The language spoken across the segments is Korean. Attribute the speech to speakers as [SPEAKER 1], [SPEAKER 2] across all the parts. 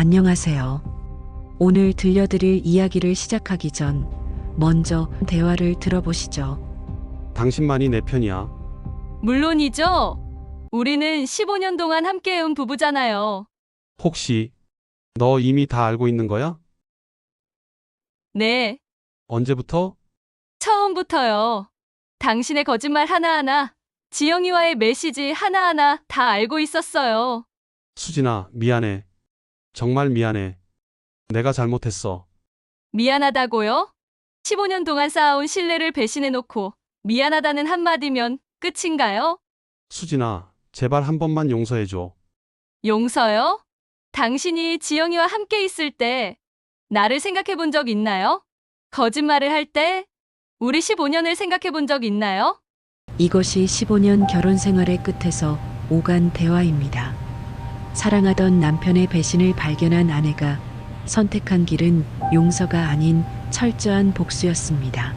[SPEAKER 1] 안녕하세요. 오늘 들려드릴 이야기를 시작하기 전 먼저 대화를 들어보시죠.
[SPEAKER 2] 당신만이 내 편이야.
[SPEAKER 3] 물론이죠. 우리는 15년 동안 함께해온 부부잖아요.
[SPEAKER 2] 혹시 너 이미 다 알고 있는 거야?
[SPEAKER 3] 네,
[SPEAKER 2] 언제부터?
[SPEAKER 3] 처음부터요. 당신의 거짓말 하나하나, 지영이와의 메시지 하나하나 다 알고 있었어요.
[SPEAKER 2] 수진아, 미안해. 정말 미안해. 내가 잘못했어.
[SPEAKER 3] 미안하다고요? 15년 동안 쌓아온 신뢰를 배신해놓고 미안하다는 한마디면 끝인가요?
[SPEAKER 2] 수진아, 제발 한 번만 용서해줘.
[SPEAKER 3] 용서요? 당신이 지영이와 함께 있을 때 나를 생각해 본 적 있나요? 거짓말을 할 때 우리 15년을 생각해 본 적 있나요?
[SPEAKER 1] 이것이 15년 결혼 생활의 끝에서 오간 대화입니다. 사랑하던 남편의 배신을 발견한 아내가 선택한 길은 용서가 아닌 철저한 복수였습니다.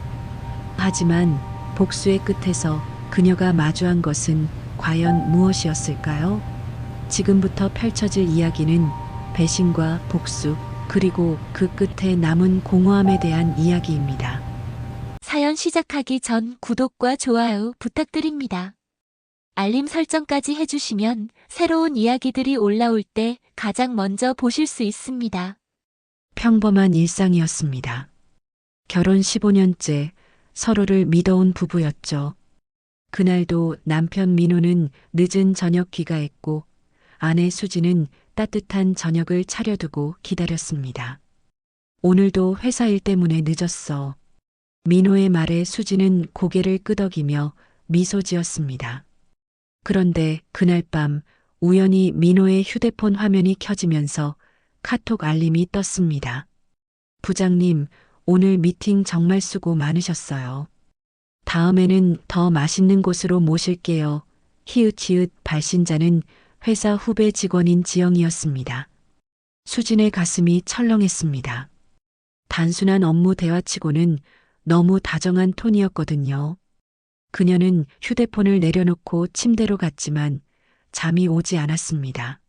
[SPEAKER 1] 하지만 복수의 끝에서 그녀가 마주한 것은 과연 무엇이었을까요? 지금부터 펼쳐질 이야기는 배신과 복수, 그리고 그 끝에 남은 공허함에 대한 이야기입니다.
[SPEAKER 4] 사연 시작하기 전 구독과 좋아요 부탁드립니다. 알림 설정까지 해주시면 새로운 이야기들이 올라올 때 가장 먼저 보실 수 있습니다.
[SPEAKER 1] 평범한 일상이었습니다. 결혼 15년째 서로를 믿어온 부부였죠. 그날도 남편 민호는 늦은 저녁 귀가했고 아내 수지는 따뜻한 저녁을 차려두고 기다렸습니다. 오늘도 회사 일 때문에 늦었어. 민호의 말에 수지는 고개를 끄덕이며 미소 지었습니다. 그런데 그날 밤 우연히 민호의 휴대폰 화면이 켜지면서 카톡 알림이 떴습니다. 부장님, 오늘 미팅 정말 수고 많으셨어요. 다음에는 더 맛있는 곳으로 모실게요. 히읗히읗 발신자는 회사 후배 직원인 지영이었습니다. 수진의 가슴이 철렁했습니다. 단순한 업무 대화치고는 너무 다정한 톤이었거든요. 그녀는 휴대폰을 내려놓고 침대로 갔지만 잠이 오지 않았습니다.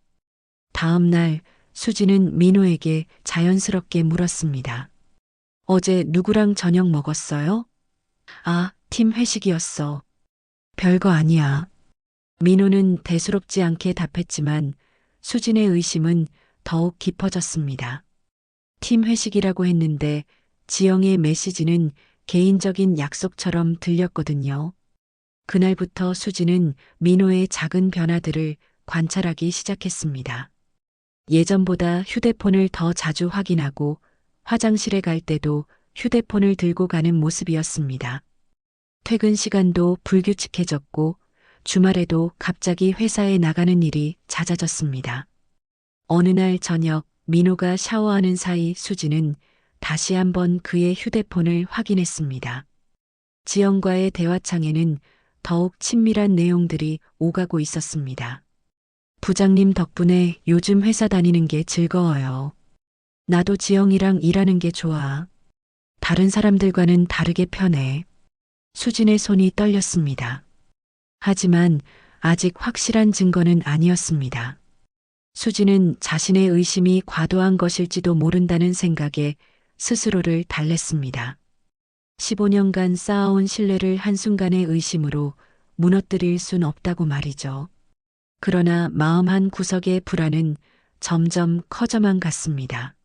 [SPEAKER 1] 다음 날 수지는 민호에게 자연스럽게 물었습니다. 어제 누구랑 저녁 먹었어요? 아, 팀 회식이었어. 별거 아니야. 민호는 대수롭지 않게 답했지만 수진의 의심은 더욱 깊어졌습니다. 팀 회식이라고 했는데 지영의 메시지는 개인적인 약속처럼 들렸거든요. 그날부터 수지는 민호의 작은 변화들을 관찰하기 시작했습니다. 예전보다 휴대폰을 더 자주 확인하고 화장실에 갈 때도 휴대폰을 들고 가는 모습이었습니다. 퇴근 시간도 불규칙해졌고 주말에도 갑자기 회사에 나가는 일이 잦아졌습니다. 어느 날 저녁 민호가 샤워하는 사이 수지는 다시 한번 그의 휴대폰을 확인했습니다. 지영과의 대화창에는 더욱 친밀한 내용들이 오가고 있었습니다. 부장님 덕분에 요즘 회사 다니는 게 즐거워요. 나도 지영이랑 일하는 게 좋아. 다른 사람들과는 다르게 편해. 수진의 손이 떨렸습니다. 하지만 아직 확실한 증거는 아니었습니다. 수지는 자신의 의심이 과도한 것일지도 모른다는 생각에 스스로를 달랬습니다. 15년간 쌓아온 신뢰를 한순간의 의심으로 무너뜨릴 순 없다고 말이죠. 그러나 마음 한 구석의 불안은 점점 커져만 갔습니다.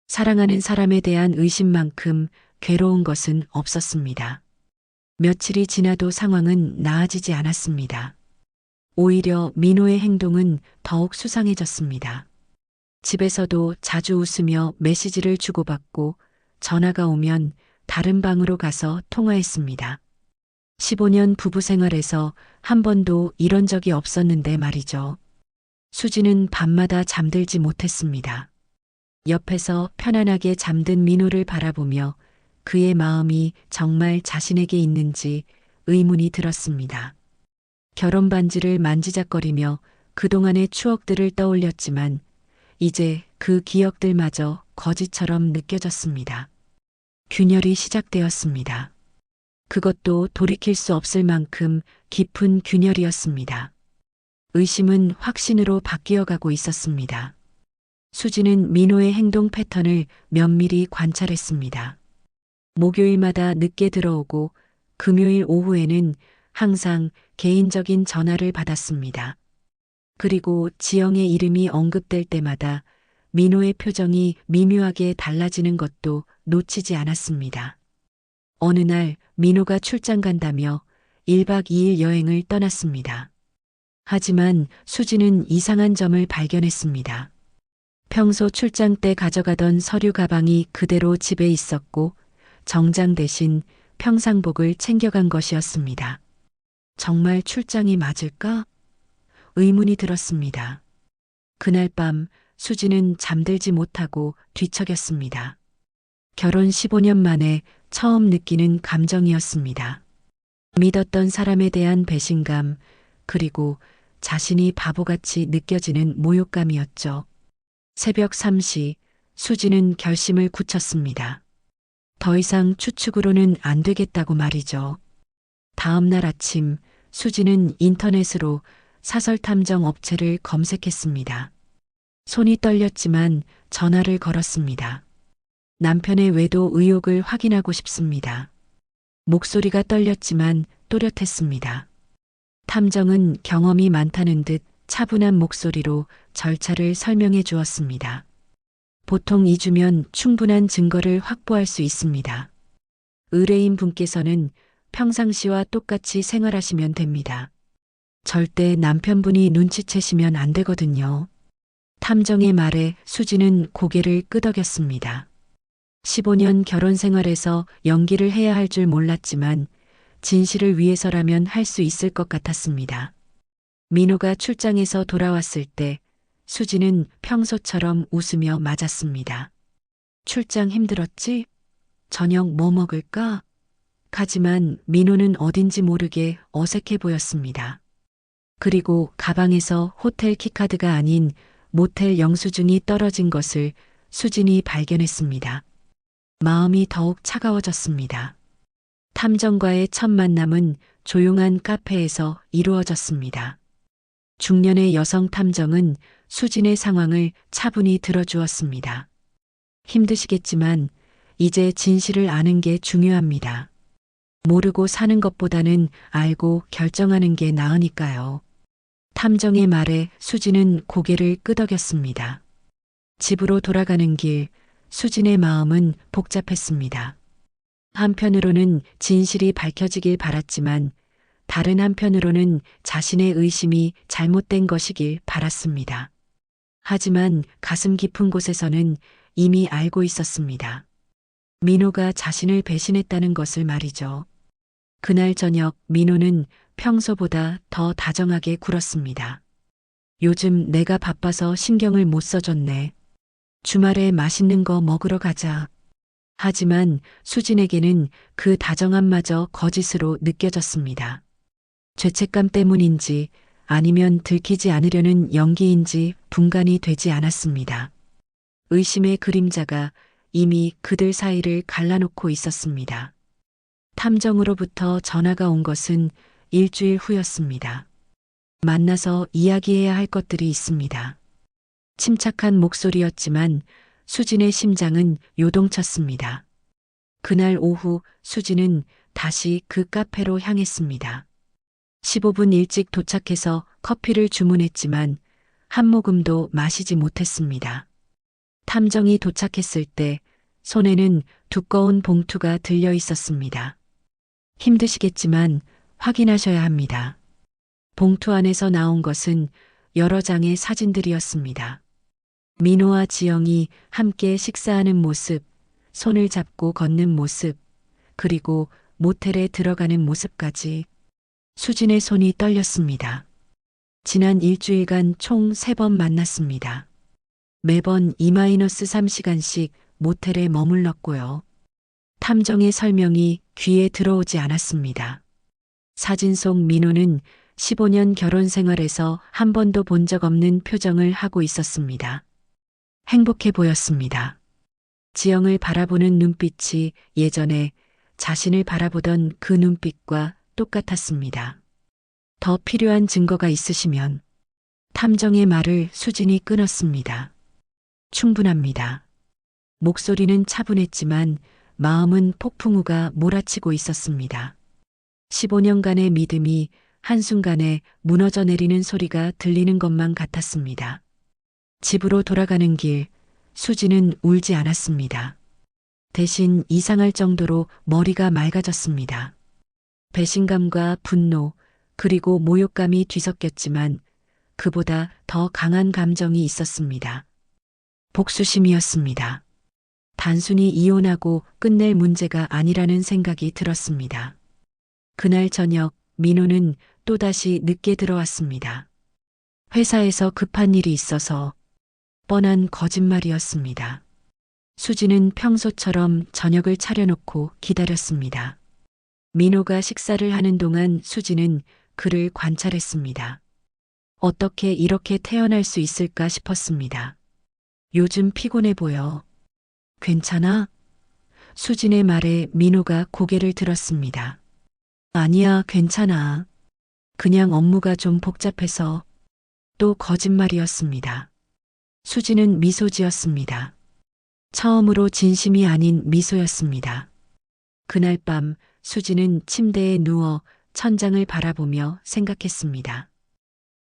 [SPEAKER 1] 사랑하는 사람에 대한 의심만큼 괴로운 것은 없었습니다. 며칠이 지나도 상황은 나아지지 않았습니다. 오히려 민호의 행동은 더욱 수상해졌습니다. 집에서도 자주 웃으며 메시지를 주고받고 전화가 오면 다른 방으로 가서 통화했습니다. 15년 부부 생활에서 한 번도 이런 적이 없었는데 말이죠. 수지는 밤마다 잠들지 못했습니다. 옆에서 편안하게 잠든 민호를 바라보며 그의 마음이 정말 자신에게 있는지 의문이 들었습니다. 결혼 반지를 만지작거리며 그동안의 추억들을 떠올렸지만 이제 그 기억들마저 거짓처럼 느껴졌습니다. 균열이 시작되었습니다. 그것도 돌이킬 수 없을 만큼 깊은 균열이었습니다. 의심은 확신으로 바뀌어가고 있었습니다. 수지는 민호의 행동 패턴을 면밀히 관찰했습니다. 목요일마다 늦게 들어오고 금요일 오후에는 항상 개인적인 전화를 받았습니다. 그리고 지영의 이름이 언급될 때마다 민호의 표정이 미묘하게 달라지는 것도 놓치지 않았습니다. 어느 날 민호가 출장 간다며 1박 2일 여행을 떠났습니다. 하지만 수지는 이상한 점을 발견했습니다. 평소 출장 때 가져가던 서류 가방이 그대로 집에 있었고 정장 대신 평상복을 챙겨간 것이었습니다. 정말 출장이 맞을까? 의문이 들었습니다. 그날 밤 수지는 잠들지 못하고 뒤척였습니다. 결혼 15년 만에 처음 느끼는 감정이었습니다. 믿었던 사람에 대한 배신감, 그리고 자신이 바보같이 느껴지는 모욕감이었죠. 새벽 3시 수지는 결심을 굳혔습니다. 더 이상 추측으로는 안 되겠다고 말이죠. 다음 날 아침 수지는 인터넷으로 사설 탐정 업체를 검색했습니다. 손이 떨렸지만 전화를 걸었습니다. 남편의 외도 의혹을 확인하고 싶습니다. 목소리가 떨렸지만 또렷했습니다. 탐정은 경험이 많다는 듯 차분한 목소리로 절차를 설명해 주었습니다. 보통 2주면 충분한 증거를 확보할 수 있습니다. 의뢰인 분께서는 평상시와 똑같이 생활하시면 됩니다. 절대 남편분이 눈치채시면 안 되거든요. 탐정의 말에 수지는 고개를 끄덕였습니다. 15년 결혼 생활에서 연기를 해야 할 줄 몰랐지만 진실을 위해서라면 할 수 있을 것 같았습니다. 민호가 출장에서 돌아왔을 때 수지는 평소처럼 웃으며 맞았습니다. 출장 힘들었지? 저녁 뭐 먹을까? 하지만 민호는 어딘지 모르게 어색해 보였습니다. 그리고 가방에서 호텔 키카드가 아닌 모텔 영수증이 떨어진 것을 수진이 발견했습니다. 마음이 더욱 차가워졌습니다. 탐정과의 첫 만남은 조용한 카페에서 이루어졌습니다. 중년의 여성 탐정은 수진의 상황을 차분히 들어주었습니다. 힘드시겠지만 이제 진실을 아는 게 중요합니다. 모르고 사는 것보다는 알고 결정하는 게 나으니까요. 탐정의 말에 수진은 고개를 끄덕였습니다. 집으로 돌아가는 길, 수진의 마음은 복잡했습니다. 한편으로는 진실이 밝혀지길 바랐지만 다른 한편으로는 자신의 의심이 잘못된 것이길 바랐습니다. 하지만 가슴 깊은 곳에서는 이미 알고 있었습니다. 민호가 자신을 배신했다는 것을 말이죠. 그날 저녁 민호는 평소보다 더 다정하게 굴었습니다. 요즘 내가 바빠서 신경을 못 써줬네. 주말에 맛있는 거 먹으러 가자. 하지만 수진에게는 그 다정함마저 거짓으로 느껴졌습니다. 죄책감 때문인지 아니면 들키지 않으려는 연기인지 분간이 되지 않았습니다. 의심의 그림자가 이미 그들 사이를 갈라놓고 있었습니다. 탐정으로부터 전화가 온 것은 일주일 후였습니다. 만나서 이야기해야 할 것들이 있습니다. 침착한 목소리였지만 수진의 심장은 요동쳤습니다. 그날 오후 수진은 다시 그 카페로 향했습니다. 15분 일찍 도착해서 커피를 주문했지만 한 모금도 마시지 못했습니다. 탐정이 도착했을 때 손에는 두꺼운 봉투가 들려 있었습니다. 힘드시겠지만 확인하셔야 합니다. 봉투 안에서 나온 것은 여러 장의 사진들이었습니다. 민호와 지영이 함께 식사하는 모습, 손을 잡고 걷는 모습, 그리고 모텔에 들어가는 모습까지. 수진의 손이 떨렸습니다. 지난 일주일간 총 3번 만났습니다. 매번 2-3시간씩 모텔에 머물렀고요. 탐정의 설명이 귀에 들어오지 않았습니다. 사진 속 민호는 15년 결혼 생활에서 한 번도 본 적 없는 표정을 하고 있었습니다. 행복해 보였습니다. 지영을 바라보는 눈빛이 예전에 자신을 바라보던 그 눈빛과 똑같았습니다. 더 필요한 증거가 있으시면 탐정의 말을 수진이 끊었습니다. 충분합니다. 목소리는 차분했지만 마음은 폭풍우가 몰아치고 있었습니다. 15년간의 믿음이 한순간에 무너져 내리는 소리가 들리는 것만 같았습니다. 집으로 돌아가는 길, 수지는 울지 않았습니다. 대신 이상할 정도로 머리가 맑아졌습니다. 배신감과 분노, 그리고 모욕감이 뒤섞였지만 그보다 더 강한 감정이 있었습니다. 복수심이었습니다. 단순히 이혼하고 끝낼 문제가 아니라는 생각이 들었습니다. 그날 저녁 민호는 또다시 늦게 들어왔습니다. 회사에서 급한 일이 있어서 뻔한 거짓말이었습니다. 수지는 평소처럼 저녁을 차려놓고 기다렸습니다. 민호가 식사를 하는 동안 수지는 그를 관찰했습니다. 어떻게 이렇게 태어날 수 있을까 싶었습니다. 요즘 피곤해 보여. 괜찮아? 수진의 말에 민호가 고개를 들었습니다. 아니야, 괜찮아. 그냥 업무가 좀 복잡해서. 또 거짓말이었습니다. 수지는 미소 지었습니다. 처음으로 진심이 아닌 미소였습니다. 그날 밤 수지는 침대에 누워 천장을 바라보며 생각했습니다.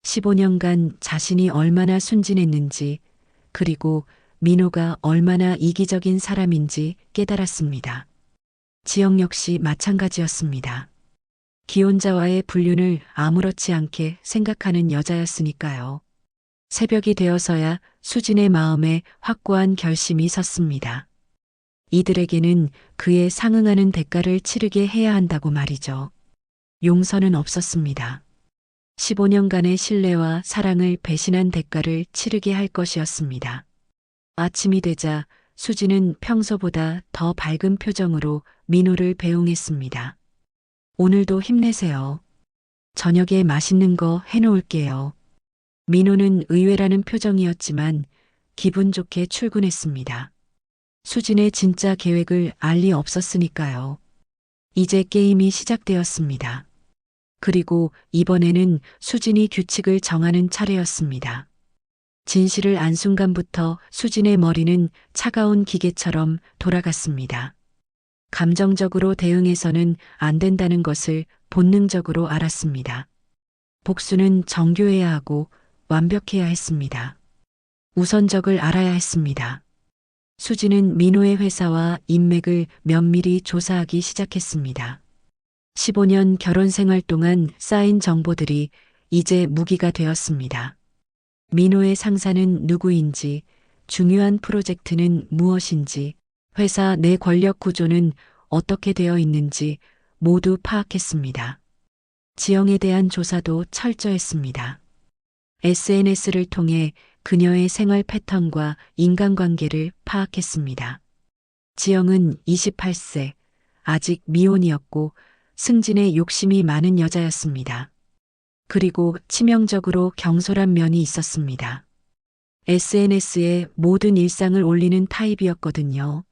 [SPEAKER 1] 15년간 자신이 얼마나 순진했는지, 그리고 민호가 얼마나 이기적인 사람인지 깨달았습니다. 지영 역시 마찬가지였습니다. 기혼자와의 불륜을 아무렇지 않게 생각하는 여자였으니까요. 새벽이 되어서야 수진의 마음에 확고한 결심이 섰습니다. 이들에게는 그에 상응하는 대가를 치르게 해야 한다고 말이죠. 용서는 없었습니다. 15년간의 신뢰와 사랑을 배신한 대가를 치르게 할 것이었습니다. 아침이 되자 수지는 평소보다 더 밝은 표정으로 민호를 배웅했습니다. 오늘도 힘내세요. 저녁에 맛있는 거 해놓을게요. 민호는 의외라는 표정이었지만 기분 좋게 출근했습니다. 수진의 진짜 계획을 알 리 없었으니까요. 이제 게임이 시작되었습니다. 그리고 이번에는 수진이 규칙을 정하는 차례였습니다. 진실을 안 순간부터 수진의 머리는 차가운 기계처럼 돌아갔습니다. 감정적으로 대응해서는 안 된다는 것을 본능적으로 알았습니다. 복수는 정교해야 하고 완벽해야 했습니다. 우선적을 알아야 했습니다. 수지는 민호의 회사와 인맥을 면밀히 조사하기 시작했습니다. 15년 결혼 생활 동안 쌓인 정보들이 이제 무기가 되었습니다. 민호의 상사는 누구인지, 중요한 프로젝트는 무엇인지, 회사 내 권력 구조는 어떻게 되어 있는지 모두 파악했습니다. 지영에 대한 조사도 철저했습니다. SNS를 통해 그녀의 생활 패턴과 인간관계를 파악했습니다. 지영은 28세, 아직 미혼이었고 승진에 욕심이 많은 여자였습니다. 그리고 치명적으로 경솔한 면이 있었습니다. SNS에 모든 일상을 올리는 타입이었거든요.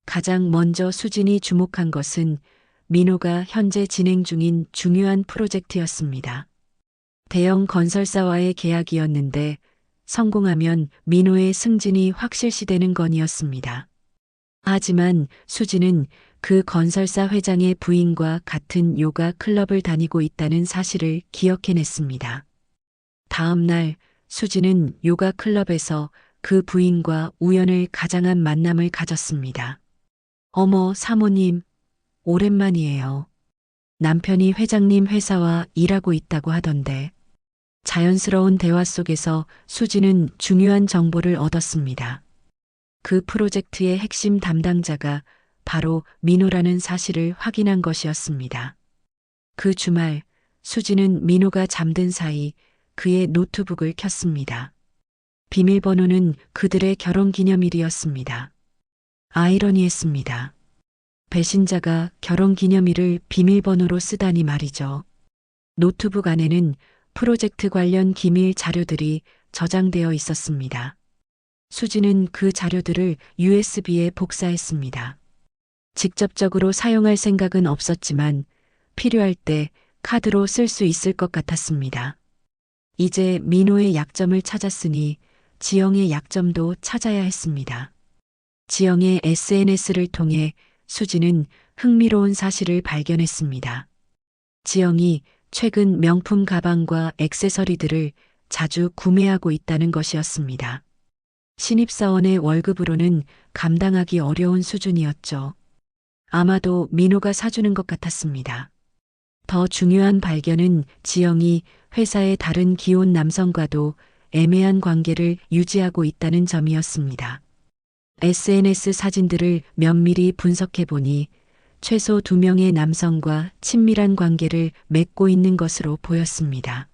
[SPEAKER 1] 가장 먼저 수진이 주목한 것은 민호가 현재 진행 중인 중요한 프로젝트였습니다. 대형 건설사와의 계약이었는데 성공하면 민호의 승진이 확실시되는 건이었습니다. 하지만 수진은 그 건설사 회장의 부인과 같은 요가 클럽을 다니고 있다는 사실을 기억해냈습니다. 다음 날 수진은 요가 클럽에서 그 부인과 우연을 가장한 만남을 가졌습니다. 어머, 사모님, 오랜만이에요. 남편이 회장님 회사와 일하고 있다고 하던데. 자연스러운 대화 속에서 수지는 중요한 정보를 얻었습니다. 그 프로젝트의 핵심 담당자가 바로 민호라는 사실을 확인한 것이었습니다. 그 주말 수지는 민호가 잠든 사이 그의 노트북을 켰습니다. 비밀번호는 그들의 결혼기념일이었습니다. 아이러니했습니다. 배신자가 결혼기념일을 비밀번호로 쓰다니 말이죠. 노트북 안에는 프로젝트 관련 기밀 자료들이 저장되어 있었습니다. 수지는 그 자료들을 USB에 복사했습니다. 직접적으로 사용할 생각은 없었지만 필요할 때 카드로 쓸 수 있을 것 같았습니다. 이제 민호의 약점을 찾았으니 지영의 약점도 찾아야 했습니다. 지영의 SNS를 통해 수지는 흥미로운 사실을 발견했습니다. 지영이 최근 명품 가방과 액세서리들을 자주 구매하고 있다는 것이었습니다. 신입사원의 월급으로는 감당하기 어려운 수준이었죠. 아마도 민호가 사주는 것 같았습니다. 더 중요한 발견은 지영이 회사의 다른 기혼 남성과도 애매한 관계를 유지하고 있다는 점이었습니다. SNS 사진들을 면밀히 분석해 보니 최소 2명의 남성과 친밀한 관계를 맺고 있는 것으로 보였습니다.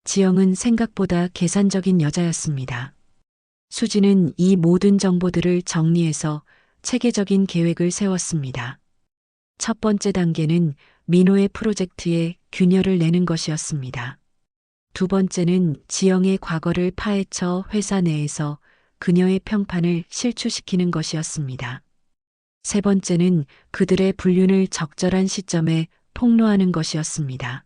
[SPEAKER 1] 지영은 생각보다 계산적인 여자였습니다. 수지는 이 모든 정보들을 정리해서 체계적인 계획을 세웠습니다. 첫 번째 단계는 민호의 프로젝트에 균열을 내는 것이었습니다. 두 번째는 지영의 과거를 파헤쳐 회사 내에서 그녀의 평판을 실추시키는 것이었습니다. 세 번째는 그들의 불륜을 적절한 시점에 폭로하는 것이었습니다.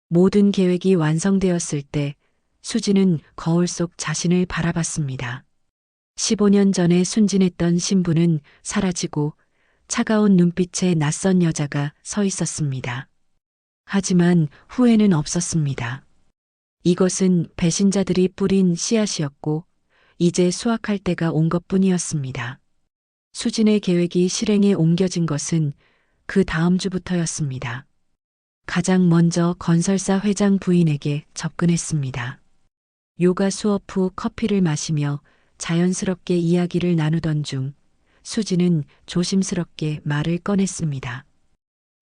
[SPEAKER 1] 모든 계획이 완성되었을 때 수지는 거울 속 자신을 바라봤습니다. 15년 전에 순진했던 신부는 사라지고 차가운 눈빛의 낯선 여자가 서 있었습니다. 하지만 후회는 없었습니다. 이것은 배신자들이 뿌린 씨앗이었고 이제 수확할 때가 온 것뿐이었습니다. 수진의 계획이 실행에 옮겨진 것은 그 다음 주부터였습니다. 가장 먼저 건설사 회장 부인에게 접근했습니다. 요가 수업 후 커피를 마시며 자연스럽게 이야기를 나누던 중 수지는 조심스럽게 말을 꺼냈습니다.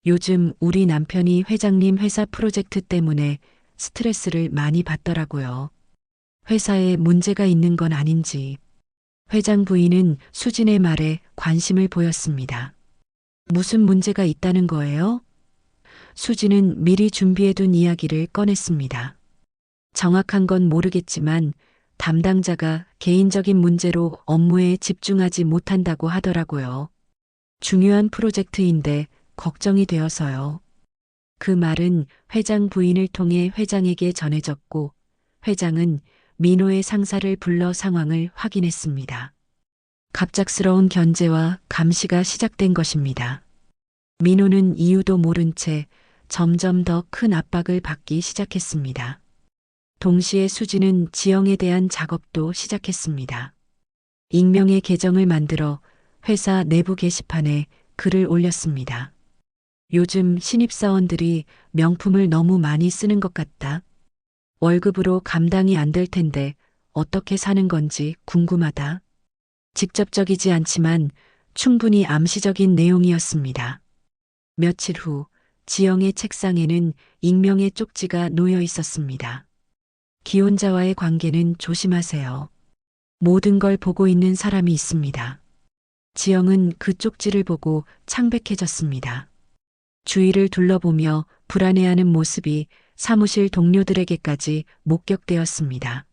[SPEAKER 1] 요즘 우리 남편이 회장님 회사 프로젝트 때문에 스트레스를 많이 받더라고요. 회사에 문제가 있는 건 아닌지. 회장 부인은 수진의 말에 관심을 보였습니다. 무슨 문제가 있다는 거예요? 수진은 미리 준비해둔 이야기를 꺼냈습니다. 정확한 건 모르겠지만 담당자가 개인적인 문제로 업무에 집중하지 못한다고 하더라고요. 중요한 프로젝트인데 걱정이 되어서요. 그 말은 회장 부인을 통해 회장에게 전해졌고 회장은 민호의 상사를 불러 상황을 확인했습니다. 갑작스러운 견제와 감시가 시작된 것입니다. 민호는 이유도 모른 채 점점 더 큰 압박을 받기 시작했습니다. 동시에 수지는 지영에 대한 작업도 시작했습니다. 익명의 계정을 만들어 회사 내부 게시판에 글을 올렸습니다. 요즘 신입사원들이 명품을 너무 많이 쓰는 것 같다. 월급으로 감당이 안 될 텐데 어떻게 사는 건지 궁금하다. 직접적이지 않지만 충분히 암시적인 내용이었습니다. 며칠 후 지영의 책상에는 익명의 쪽지가 놓여 있었습니다. 기혼자와의 관계는 조심하세요. 모든 걸 보고 있는 사람이 있습니다. 지영은 그 쪽지를 보고 창백해졌습니다. 주위를 둘러보며 불안해하는 모습이 사무실 동료들에게까지 목격되었습니다.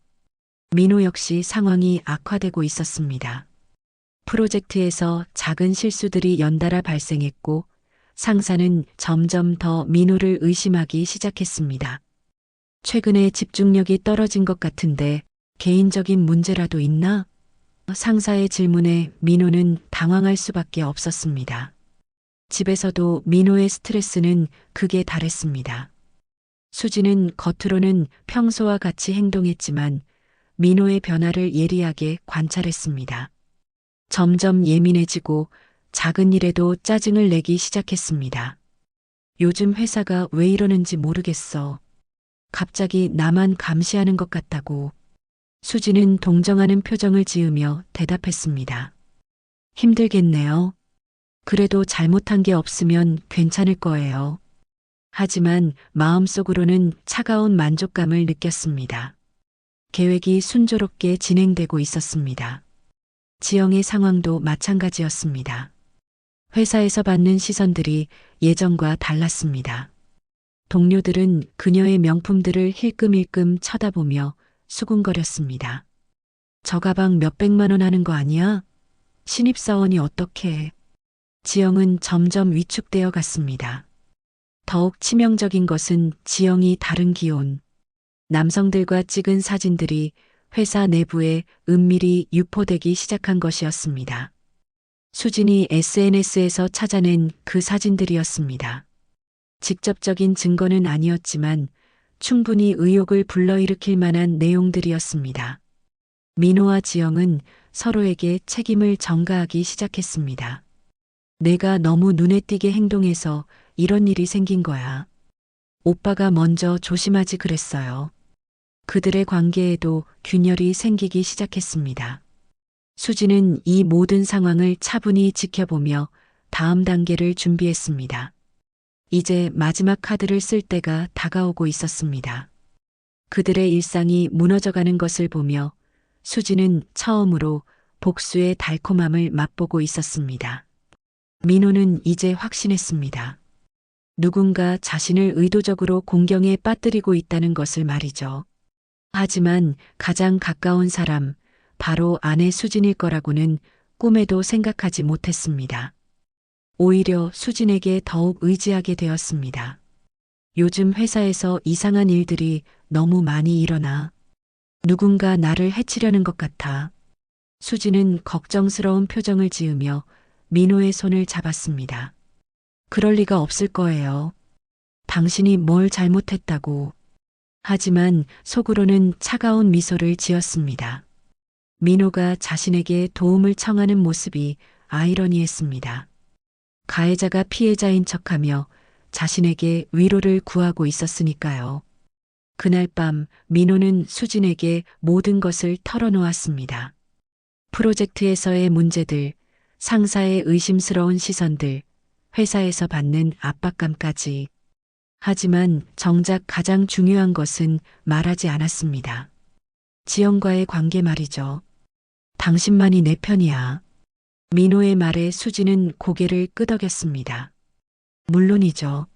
[SPEAKER 1] 민호 역시 상황이 악화되고 있었습니다. 프로젝트에서 작은 실수들이 연달아 발생했고 상사는 점점 더 민호를 의심하기 시작했습니다. 최근에 집중력이 떨어진 것 같은데 개인적인 문제라도 있나? 상사의 질문에 민호는 당황할 수밖에 없었습니다. 집에서도 민호의 스트레스는 극에 달했습니다. 수지는 겉으로는 평소와 같이 행동했지만 민호의 변화를 예리하게 관찰했습니다. 점점 예민해지고 작은 일에도 짜증을 내기 시작했습니다. 요즘 회사가 왜 이러는지 모르겠어. 갑자기 나만 감시하는 것 같다고. 수지는 동정하는 표정을 지으며 대답했습니다. 힘들겠네요. 그래도 잘못한 게 없으면 괜찮을 거예요. 하지만 마음속으로는 차가운 만족감을 느꼈습니다. 계획이 순조롭게 진행되고 있었습니다. 지영의 상황도 마찬가지였습니다. 회사에서 받는 시선들이 예전과 달랐습니다. 동료들은 그녀의 명품들을 힐끔힐끔 쳐다보며 수군거렸습니다. 저 가방 몇백만 원 하는 거 아니야? 신입사원이 어떻게? 지영은 점점 위축되어 갔습니다. 더욱 치명적인 것은 지영이 다른 기혼, 남성들과 찍은 사진들이 회사 내부에 은밀히 유포되기 시작한 것이었습니다. 수진이 SNS에서 찾아낸 그 사진들이었습니다. 직접적인 증거는 아니었지만 충분히 의혹을 불러일으킬 만한 내용들이었습니다. 민호와 지영은 서로에게 책임을 전가하기 시작했습니다. 내가 너무 눈에 띄게 행동해서 이런 일이 생긴 거야. 오빠가 먼저 조심하지 그랬어요. 그들의 관계에도 균열이 생기기 시작했습니다. 수지는 이 모든 상황을 차분히 지켜보며 다음 단계를 준비했습니다. 이제 마지막 카드를 쓸 때가 다가오고 있었습니다. 그들의 일상이 무너져가는 것을 보며 수지는 처음으로 복수의 달콤함을 맛보고 있었습니다. 민호는 이제 확신했습니다. 누군가 자신을 의도적으로 공경에 빠뜨리고 있다는 것을 말이죠. 하지만 가장 가까운 사람, 바로 아내 수진일 거라고는 꿈에도 생각하지 못했습니다. 오히려 수진에게 더욱 의지하게 되었습니다. 요즘 회사에서 이상한 일들이 너무 많이 일어나. 누군가 나를 해치려는 것 같아. 수진은 걱정스러운 표정을 지으며 민호의 손을 잡았습니다. 그럴 리가 없을 거예요. 당신이 뭘 잘못했다고. 하지만 속으로는 차가운 미소를 지었습니다. 민호가 자신에게 도움을 청하는 모습이 아이러니했습니다. 가해자가 피해자인 척하며 자신에게 위로를 구하고 있었으니까요. 그날 밤 민호는 수진에게 모든 것을 털어놓았습니다. 프로젝트에서의 문제들, 상사의 의심스러운 시선들, 회사에서 받는 압박감까지. 하지만 정작 가장 중요한 것은 말하지 않았습니다. 지영과의 관계 말이죠. 당신만이 내 편이야. 민호의 말에 수지는 고개를 끄덕였습니다. 물론이죠.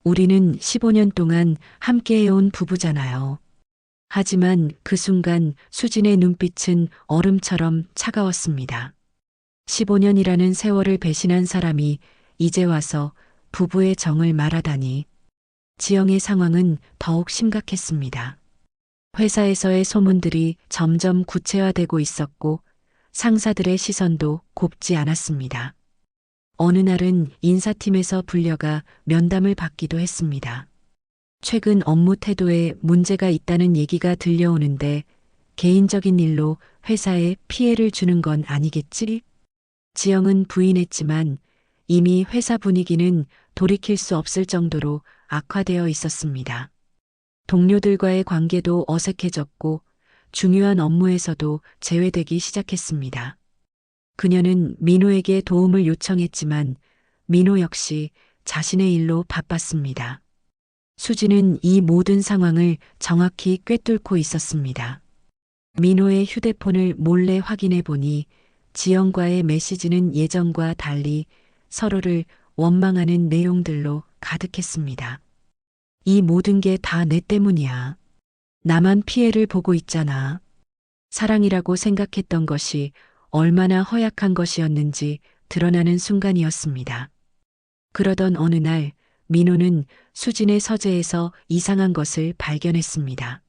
[SPEAKER 1] 우리는 15년 동안 함께해온 부부잖아요. 하지만 그 순간 수진의 눈빛은 얼음처럼 차가웠습니다. 15년이라는 세월을 배신한 사람이 이제 와서 부부의 정을 말하다니. 지영의 상황은 더욱 심각했습니다. 회사에서의 소문들이 점점 구체화되고 있었고 상사들의 시선도 곱지 않았습니다. 어느 날은 인사팀에서 불려가 면담을 받기도 했습니다. 최근 업무 태도에 문제가 있다는 얘기가 들려오는데 개인적인 일로 회사에 피해를 주는 건 아니겠지? 지영은 부인했지만 이미 회사 분위기는 돌이킬 수 없을 정도로 악화되어 있었습니다. 동료들과의 관계도 어색해졌고 중요한 업무에서도 제외되기 시작했습니다. 그녀는 민호에게 도움을 요청했지만 민호 역시 자신의 일로 바빴습니다. 수지는 이 모든 상황을 정확히 꿰뚫고 있었습니다. 민호의 휴대폰을 몰래 확인해 보니 지영과의 메시지는 예전과 달리 서로를 원망하는 내용들로 가득했습니다. 이 모든 게 다 내 때문이야. 나만 피해를 보고 있잖아. 사랑이라고 생각했던 것이 얼마나 허약한 것이었는지 드러나는 순간이었습니다. 그러던 어느 날 민호는 수진의 서재에서 이상한 것을 발견했습니다.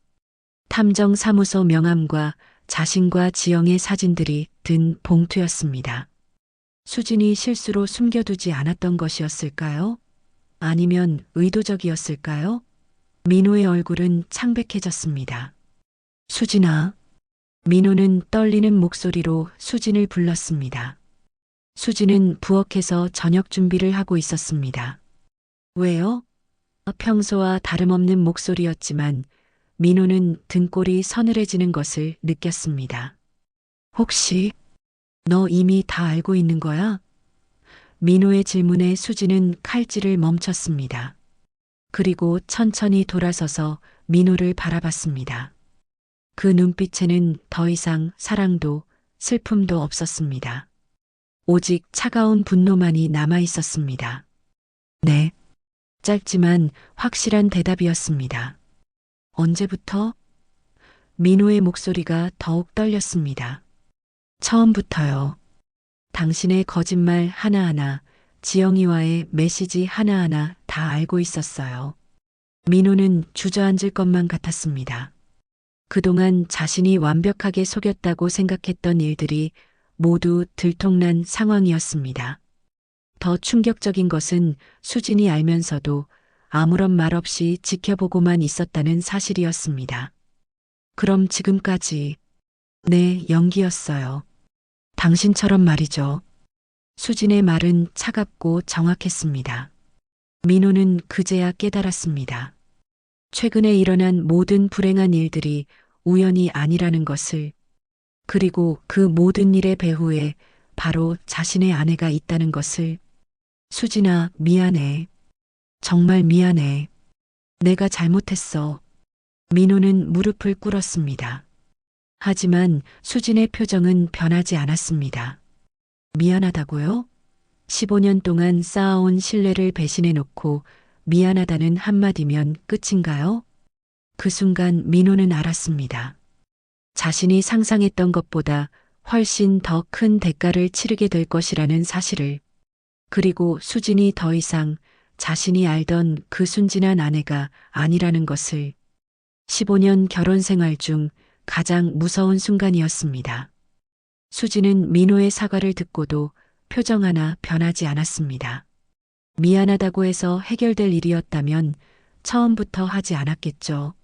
[SPEAKER 1] 탐정사무소 명함과 자신과 지영의 사진들이 든 봉투였습니다. 수진이 실수로 숨겨두지 않았던 것이었을까요? 아니면 의도적이었을까요? 민호의 얼굴은 창백해졌습니다. 수진아. 민호는 떨리는 목소리로 수진을 불렀습니다. 수진은 부엌에서 저녁 준비를 하고 있었습니다. 왜요? 평소와 다름없는 목소리였지만 민호는 등골이 서늘해지는 것을 느꼈습니다. 혹시 너 이미 다 알고 있는 거야? 민호의 질문에 수지는 칼질을 멈췄습니다. 그리고 천천히 돌아서서 민호를 바라봤습니다. 그 눈빛에는 더 이상 사랑도 슬픔도 없었습니다. 오직 차가운 분노만이 남아 있었습니다. 네. 짧지만 확실한 대답이었습니다. 언제부터? 민호의 목소리가 더욱 떨렸습니다. 처음부터요. 당신의 거짓말 하나하나, 지영이와의 메시지 하나하나 다 알고 있었어요. 민호는 주저앉을 것만 같았습니다. 그동안 자신이 완벽하게 속였다고 생각했던 일들이 모두 들통난 상황이었습니다. 더 충격적인 것은 수진이 알면서도 아무런 말 없이 지켜보고만 있었다는 사실이었습니다. 그럼 지금까지 네, 연기였어요. 당신처럼 말이죠. 수진의 말은 차갑고 정확했습니다. 민호는 그제야 깨달았습니다. 최근에 일어난 모든 불행한 일들이 우연이 아니라는 것을, 그리고 그 모든 일의 배후에 바로 자신의 아내가 있다는 것을. 수진아, 미안해. 정말 미안해. 내가 잘못했어. 민호는 무릎을 꿇었습니다. 하지만 수진의 표정은 변하지 않았습니다. 미안하다고요? 15년 동안 쌓아온 신뢰를 배신해 놓고 미안하다는 한마디면 끝인가요? 그 순간 민호는 알았습니다. 자신이 상상했던 것보다 훨씬 더 큰 대가를 치르게 될 것이라는 사실을. 그리고 수진이 더 이상 자신이 알던 그 순진한 아내가 아니라는 것을. 15년 결혼 생활 중 가장 무서운 순간이었습니다. 수진은 민호의 사과를 듣고도 표정 하나 변하지 않았습니다. 미안하다고 해서 해결될 일이었다면 처음부터 하지 않았겠죠.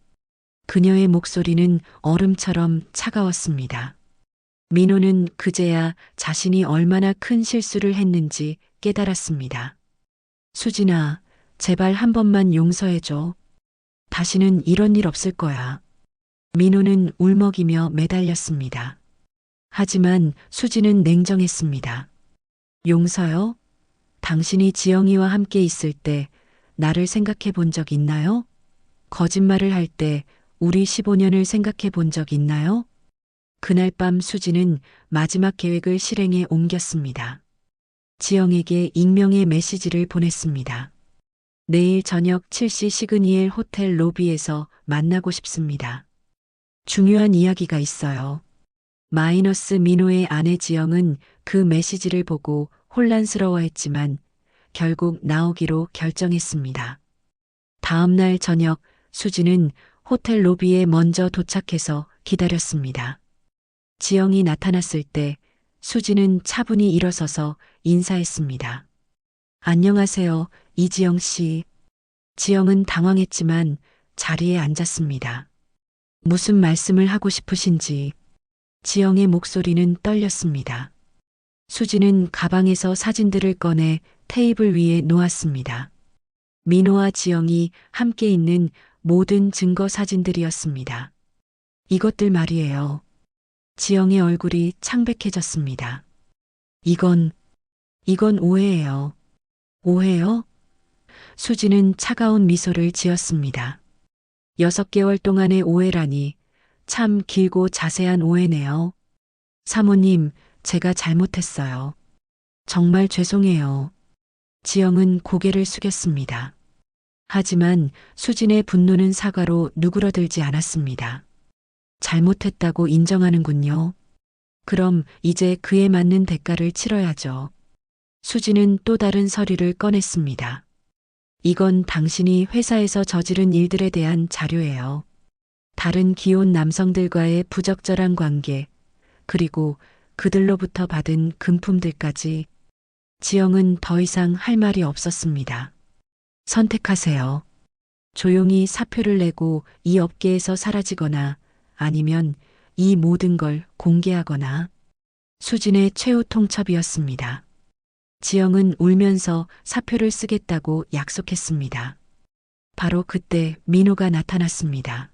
[SPEAKER 1] 그녀의 목소리는 얼음처럼 차가웠습니다. 민호는 그제야 자신이 얼마나 큰 실수를 했는지 깨달았습니다. 수진아, 제발 한 번만 용서해줘. 다시는 이런 일 없을 거야. 민호는 울먹이며 매달렸습니다. 하지만 수진은 냉정했습니다. 용서요? 당신이 지영이와 함께 있을 때 나를 생각해 본 적 있나요? 거짓말을 할 때 우리 15년을 생각해 본 적 있나요? 그날 밤 수진은 마지막 계획을 실행에 옮겼습니다. 지영에게 익명의 메시지를 보냈습니다. 내일 저녁 7시 시그니엘 호텔 로비에서 만나고 싶습니다. 중요한 이야기가 있어요. 마이너스 민호의 아내 지영은 그 메시지를 보고 혼란스러워했지만 결국 나오기로 결정했습니다. 다음 날 저녁 수진은 호텔 로비에 먼저 도착해서 기다렸습니다. 지영이 나타났을 때 수진은 차분히 일어서서 인사했습니다. 안녕하세요, 이지영 씨. 지영은 당황했지만 자리에 앉았습니다. 무슨 말씀을 하고 싶으신지. 지영의 목소리는 떨렸습니다. 수진은 가방에서 사진들을 꺼내 테이블 위에 놓았습니다. 민호와 지영이 함께 있는 모든 증거 사진들이었습니다. 이것들 말이에요. 지영의 얼굴이 창백해졌습니다. 이건 오해예요. 오해요? 수진은 차가운 미소를 지었습니다. 6개월 동안의 오해라니 참 길고 자세한 오해네요. 사모님, 제가 잘못했어요. 정말 죄송해요. 지영은 고개를 숙였습니다. 하지만 수진의 분노는 사과로 누그러들지 않았습니다. 잘못했다고 인정하는군요. 그럼 이제 그에 맞는 대가를 치러야죠. 수진은 또 다른 서류를 꺼냈습니다. 이건 당신이 회사에서 저지른 일들에 대한 자료예요. 다른 기혼 남성들과의 부적절한 관계, 그리고 그들로부터 받은 금품들까지. 지영은 더 이상 할 말이 없었습니다. 선택하세요. 조용히 사표를 내고 이 업계에서 사라지거나 아니면 이 모든 걸 공개하거나. 수진의 최후 통첩이었습니다. 지영은 울면서 사표를 쓰겠다고 약속했습니다. 바로 그때 민호가 나타났습니다.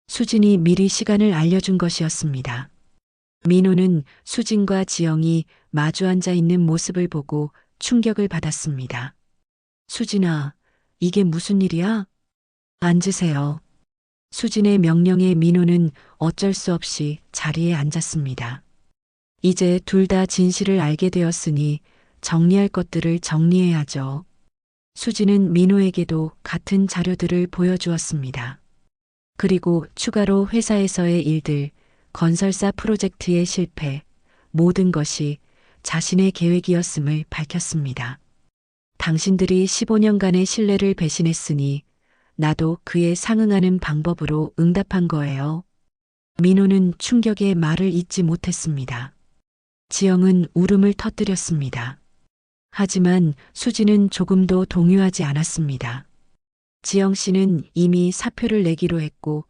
[SPEAKER 1] 수진이 미리 시간을 알려준 것이었습니다. 민호는 수진과 지영이 마주 앉아 있는 모습을 보고 충격을 받았습니다. 수진아, 이게 무슨 일이야? 앉으세요. 수진의 명령에 민호는 어쩔 수 없이 자리에 앉았습니다. 이제 둘 다 진실을 알게 되었으니 정리할 것들을 정리해야죠. 수진은 민호에게도 같은 자료들을 보여주었습니다. 그리고 추가로 회사에서의 일들, 건설사 프로젝트의 실패, 모든 것이 자신의 계획이었음을 밝혔습니다. 당신들이 15년간의 신뢰를 배신했으니 나도 그에 상응하는 방법으로 응답한 거예요. 민호는 충격에 말을 잇지 못했습니다. 지영은 울음을 터뜨렸습니다. 하지만 수지는 조금도 동요하지 않았습니다. 지영 씨는 이미 사표를 내기로 했고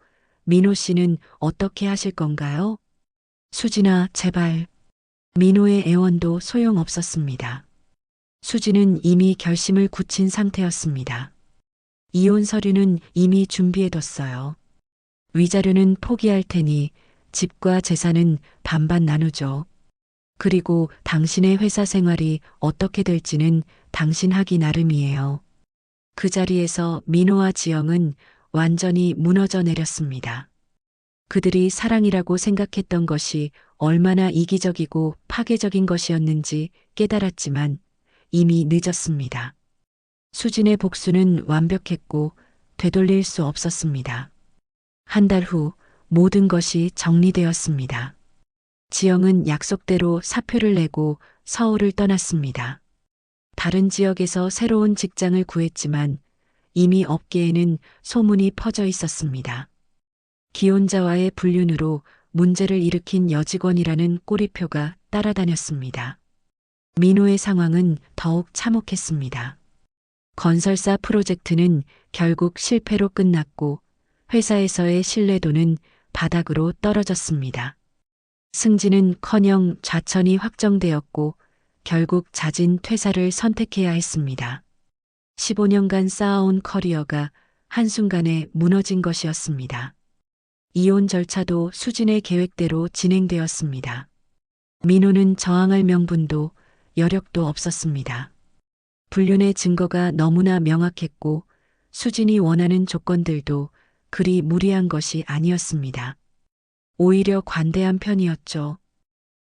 [SPEAKER 1] 민호 씨는 어떻게 하실 건가요? 수진아, 제발. 민호의 애원도 소용없었습니다. 수지는 이미 결심을 굳힌 상태였습니다. 이혼 서류는 이미 준비해뒀어요. 위자료는 포기할 테니 집과 재산은 반반 나누죠. 그리고 당신의 회사 생활이 어떻게 될지는 당신 하기 나름이에요. 그 자리에서 민호와 지영은 완전히 무너져 내렸습니다. 그들이 사랑이라고 생각했던 것이 얼마나 이기적이고 파괴적인 것이었는지 깨달았지만 이미 늦었습니다. 수진의 복수는 완벽했고 되돌릴 수 없었습니다. 한 달 후 모든 것이 정리되었습니다. 지영은 약속대로 사표를 내고 서울을 떠났습니다. 다른 지역에서 새로운 직장을 구했지만 이미 업계에는 소문이 퍼져 있었습니다. 기혼자와의 불륜으로 문제를 일으킨 여직원이라는 꼬리표가 따라다녔습니다. 민호의 상황은 더욱 참혹했습니다. 건설사 프로젝트는 결국 실패로 끝났고 회사에서의 신뢰도는 바닥으로 떨어졌습니다. 승진은커녕 좌천이 확정되었고 결국 잦은 퇴사를 선택해야 했습니다. 15년간 쌓아온 커리어가 한순간에 무너진 것이었습니다. 이혼 절차도 수진의 계획대로 진행되었습니다. 민호는 저항할 명분도 여력도 없었습니다. 불륜의 증거가 너무나 명확했고 수진이 원하는 조건들도 그리 무리한 것이 아니었습니다. 오히려 관대한 편이었죠.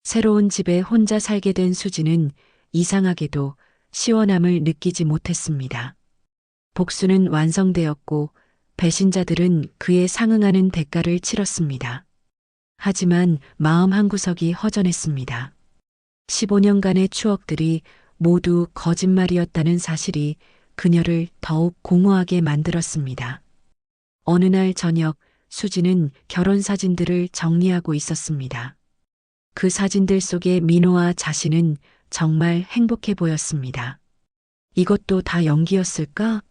[SPEAKER 1] 새로운 집에 혼자 살게 된 수진은 이상하게도 시원함을 느끼지 못했습니다. 복수는 완성되었고 배신자들은 그에 상응하는 대가를 치렀습니다. 하지만 마음 한구석이 허전했습니다. 15년간의 추억들이 모두 거짓말이었다는 사실이 그녀를 더욱 공허하게 만들었습니다. 어느 날 저녁 수지는 결혼 사진들을 정리하고 있었습니다. 그 사진들 속의 민호와 자신은 정말 행복해 보였습니다. 이것도 다 연기였을까?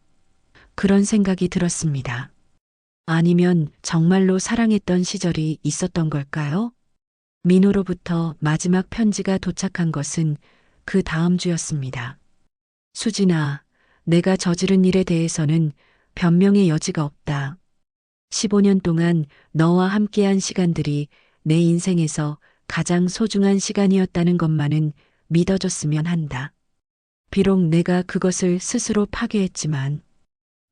[SPEAKER 1] 그런 생각이 들었습니다. 아니면 정말로 사랑했던 시절이 있었던 걸까요? 민호로부터 마지막 편지가 도착한 것은 그 다음 주였습니다. 수진아, 내가 저지른 일에 대해서는 변명의 여지가 없다. 15년 동안 너와 함께한 시간들이 내 인생에서 가장 소중한 시간이었다는 것만은 믿어줬으면 한다. 비록 내가 그것을 스스로 파괴했지만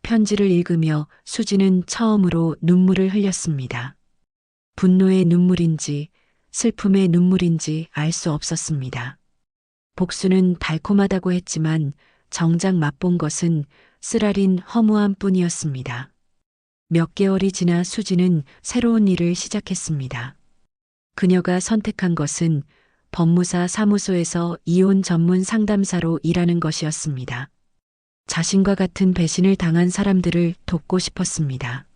[SPEAKER 1] 편지를 읽으며 수지는 처음으로 눈물을 흘렸습니다. 분노의 눈물인지 슬픔의 눈물인지 알 수 없었습니다. 복수는 달콤하다고 했지만 정작 맛본 것은 쓰라린 허무함 뿐이었습니다. 몇 개월이 지나 수지는 새로운 일을 시작했습니다. 그녀가 선택한 것은 법무사 사무소에서 이혼 전문 상담사로 일하는 것이었습니다. 자신과 같은 배신을 당한 사람들을 돕고 싶었습니다.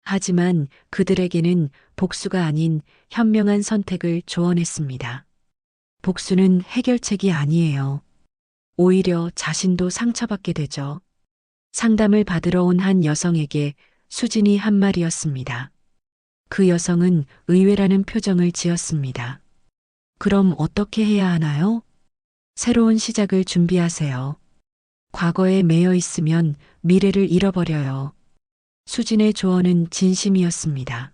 [SPEAKER 1] 하지만 그들에게는 복수가 아닌 현명한 선택을 조언했습니다. 복수는 해결책이 아니에요. 오히려 자신도 상처받게 되죠. 상담을 받으러 온 한 여성에게 수진이 한 말이었습니다. 그 여성은 의외라는 표정을 지었습니다. 그럼 어떻게 해야 하나요? 새로운 시작을 준비하세요. 과거에 매여 있으면 미래를 잃어버려요. 수진의 조언은 진심이었습니다.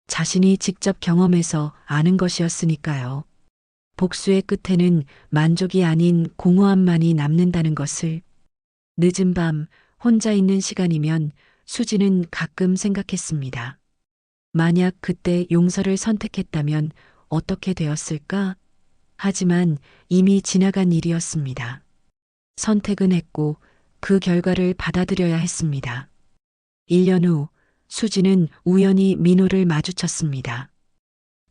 [SPEAKER 1] 자신이 직접 경험해서 아는 것이었으니까요. 복수의 끝에는 만족이 아닌 공허함만이 남는다는 것을. 늦은 밤 혼자 있는 시간이면 수지는 가끔 생각했습니다. 만약 그때 용서를 선택했다면 어떻게 되었을까? 하지만 이미 지나간 일이었습니다. 선택은 했고 그 결과를 받아들여야 했습니다. 1년 후 수지는 우연히 민호를 마주쳤습니다.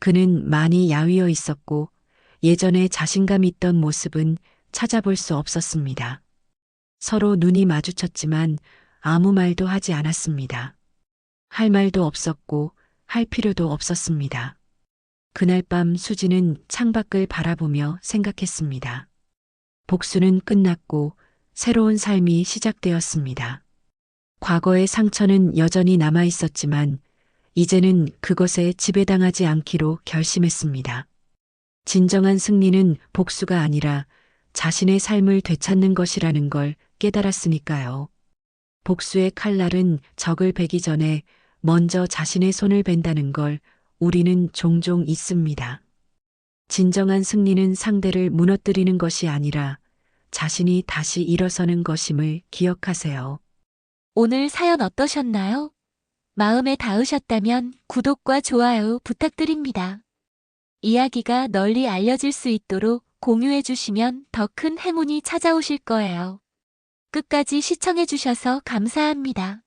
[SPEAKER 1] 그는 많이 야위어 있었고 예전에 자신감 있던 모습은 찾아볼 수 없었습니다. 서로 눈이 마주쳤지만 아무 말도 하지 않았습니다. 할 말도 없었고 할 필요도 없었습니다. 그날 밤 수지는 창밖을 바라보며 생각했습니다. 복수는 끝났고 새로운 삶이 시작되었습니다. 과거의 상처는 여전히 남아 있었지만 이제는 그것에 지배당하지 않기로 결심했습니다. 진정한 승리는 복수가 아니라 자신의 삶을 되찾는 것이라는 걸 깨달았으니까요. 복수의 칼날은 적을 베기 전에 먼저 자신의 손을 벤다는 걸 우리는 종종 잊습니다. 진정한 승리는 상대를 무너뜨리는 것이 아니라 자신이 다시 일어서는 것임을 기억하세요.
[SPEAKER 4] 오늘 사연 어떠셨나요? 마음에 닿으셨다면 구독과 좋아요 부탁드립니다. 이야기가 널리 알려질 수 있도록 공유해 주시면 더 큰 행운이 찾아오실 거예요. 끝까지 시청해 주셔서 감사합니다.